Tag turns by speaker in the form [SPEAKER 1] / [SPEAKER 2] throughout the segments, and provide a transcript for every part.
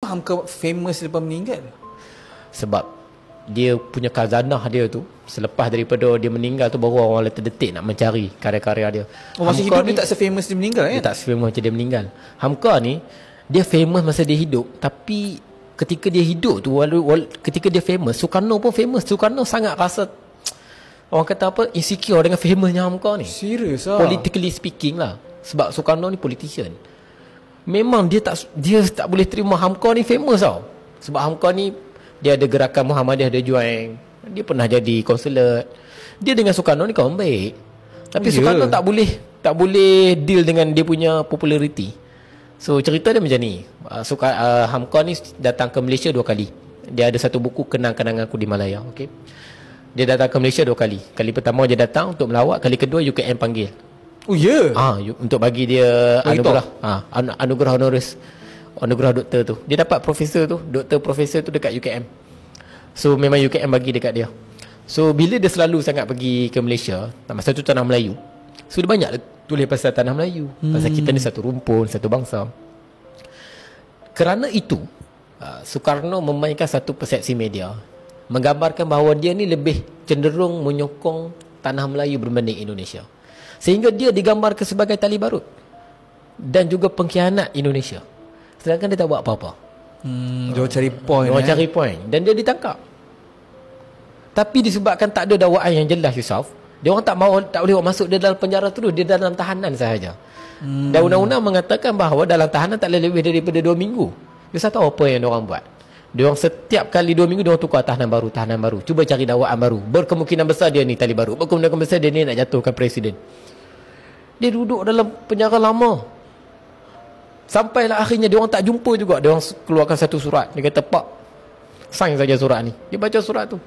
[SPEAKER 1] Hamka famous lepas meninggal?
[SPEAKER 2] Sebab dia punya khazanah dia tu, selepas daripada dia meninggal tu, baru orang terdetik nak mencari karya-karya dia.
[SPEAKER 1] Masa hidup dia tak se-famous dia meninggal kan?
[SPEAKER 2] Dia tak se-famous macam dia meninggal. Hamka ni, dia famous masa dia hidup, tapi ketika dia hidup tu, ketika dia famous, Sukarno pun famous. Sukarno sangat rasa, orang kata apa, insecure dengan famousnya Hamka ni.
[SPEAKER 1] Serius lah?
[SPEAKER 2] Politically speaking lah. Sebab Sukarno ni politician. Memang dia tak boleh terima Hamka ni famous tau. Sebab Hamka ni, dia ada gerakan Muhammadiyah, dia join. Dia pernah jadi konsulat. Dia dengan Sukarno ni kawan baik. Tapi Sukarno tak boleh deal dengan dia punya populariti. So cerita dia macam ni. Hamka ni datang ke Malaysia 2 kali. Dia ada satu buku Kenang-kenanganku di Malaya. Okay? Dia datang ke Malaysia 2 kali. Kali pertama dia datang untuk melawat. Kali kedua UKM panggil.
[SPEAKER 1] Oh ya?
[SPEAKER 2] Untuk bagi dia anugerah. Anugerah honoris. Anugerah doktor tu. Dia dapat profesor tu. Doktor profesor tu dekat UKM. So memang UKM bagi dekat dia. So bila dia selalu sangat pergi ke Malaysia, masa tu tanah Melayu. So dia banyak tulis pasal tanah Melayu. Pasal kita ni satu rumpun, satu bangsa. Kerana itu, Sukarno memainkan satu persepsi media, menggambarkan bahawa dia ni lebih cenderung menyokong tanah Melayu berbanding Indonesia. Sehingga dia digambarkan sebagai tali barut dan juga pengkhianat Indonesia. Sedangkan dia tak buat apa-apa.
[SPEAKER 1] Dia cari point.
[SPEAKER 2] Dia cari point. Dan dia ditangkap. Tapi disebabkan tak ada dakwaan yang jelas, Yusof, dia orang tak boleh masuk dia dalam penjara terus. Dia dalam tahanan sahaja. Dan undang-undang mengatakan bahawa dalam tahanan tak boleh lebih daripada 2 minggu. Yusof tahu apa yang dia orang buat? Dia orang setiap kali 2 minggu dia orang tukar tahanan baru. Cuba cari dakwaan baru. Berkemungkinan besar dia ni tali baru. Berkemungkinan besar dia ni nak jatuhkan presiden. Dia duduk dalam penjara lama. Sampailah akhirnya dia orang tak jumpa juga. Dia orang keluarkan satu surat. Dia kata, "Pak, sign saja surat ni." Dia baca surat tu,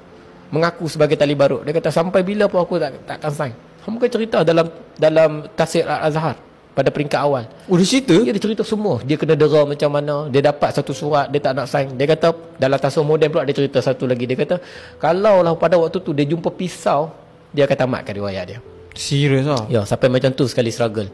[SPEAKER 2] mengaku sebagai tali barut. Dia kata, "Sampai bila pun aku takkan sign." Hamka cerita dalam Tafsir Al-Azhar pada peringkat awal.
[SPEAKER 1] Oh, dia cerita?
[SPEAKER 2] Dia cerita semua. Dia kena dera macam mana. Dia dapat satu surat, dia tak nak sign. Dia kata, dalam Tasawuf Moden pula dia cerita satu lagi. Dia kata, kalaulah pada waktu tu dia jumpa pisau, dia akan tamatkan riwayat dia.
[SPEAKER 1] Serius lah?
[SPEAKER 2] Ya, sampai macam tu sekali struggle.